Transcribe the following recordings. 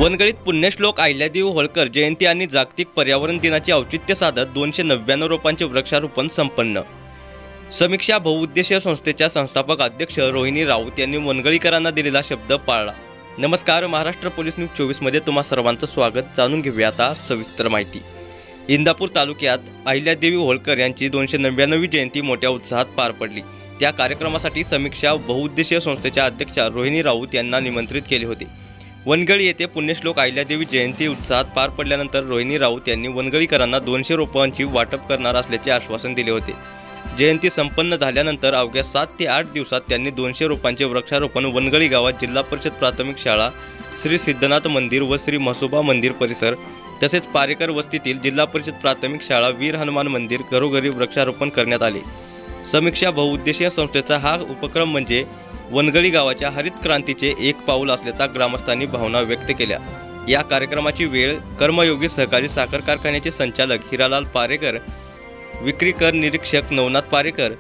वनगळीत पुण्यश्लोक अहिल्यादेवी होळकर जयंती आणि जागतिक पर्यावरण दिनाचे औचित्य साधत 299 रोपांचे वृक्षारोपण संपन्न। समीक्षा बहुउद्देशीय संस्थेच्या संस्थापक अध्यक्ष रोहिणी राऊत यांनी वनगळीकरांना दिलेला शब्द पाळला। नमस्कार, महाराष्ट्र पोलीस न्यूज 24 मध्ये तुम्हा सर्वांचं स्वागत। जाणून घेऊया आता सविस्तर माहिती। इंदापूर तालुक्यात अहिल्यादेवी होळकर यांची 299वी जयंती मोठ्या उत्साहात पार पडली। त्या कार्यक्रमासाठी समीक्षा बहुउद्देशीय संस्थेच्या अध्यक्षा रोहिणी राऊत यांना निमंत्रित केले होते। वनगळी येथे पुण्यश्लोक अहिल्यादेवी जयंती उत्साहात पार पडल्यानंतर रोहिणी राऊत यांनी वनगळीकरांना 200 रोपांची वाटप करणार असल्याचे आश्वासन दिले होते। जयंती संपन्न झाल्यानंतर अवघ्या 7 ते 8 दिवसात त्यांनी 200 रोपांचे वृक्षारोपण वनगळी गावात जिल्हा परिषद प्राथमिक शाळा, श्री सिद्धनाथ मंदिर व श्री म्हसोबा मंदिर परिसर तसेच पारेकर वस्तीतील जिल्हा परिषद प्राथमिक शाळा, वीर हनुमान मंदिर घरोघरी वृक्षारोपण करण्यात आले। समीक्षा बहुउद्देशीय संस्थेचा हा उपक्रम म्हणजे वनगळी गावाच्या हरित क्रांतीचे एक पाऊल असल्याचा ग्रामस्थांनी भावना व्यक्त केल्या। या कार्यक्रमाची वेळ कर्मयोगी सहकारी साखर कारखान्याचे संचालक हिरालाल पारेकर, विक्री कर निरीक्षक नवनाथ पारेकर,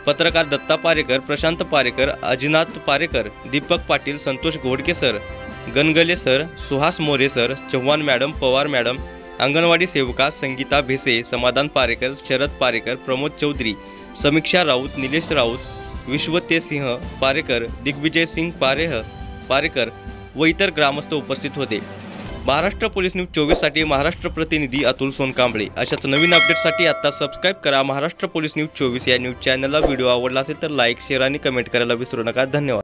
पत्रकार Datta Parekar, Prashant Parekar, Ajinath Parekar, Deepak Patil, Santosh Ghodke sir, Gangale sir, Suhas More sir, Chavan madam, Pawar madam, anganwadi सेविका संगीता भेसे, समाधान पारेकर, शरद पारेकर, प्रमोद चौधरी, समीक्षा राऊत, निलेश राऊत, विश्वतेसिंह पारेकर, दिग्विजय सिंग पारेकर व इतर ग्रामस्थ उपस्थित होते। महाराष्ट्र पोलीस न्यूज 24 साठी महाराष्ट्र प्रतिनिधी अतुल सोनकांबळे। अशाच नवीन अपडेटसाठी आता सबस्क्राइब करा महाराष्ट्र पोलीस न्यूज 24 या न्यूज चॅनलला। व्हिडिओ आवडला असेल तर लाईक, शेअर आणि कमेंट करायला विसरू नका। धन्यवाद।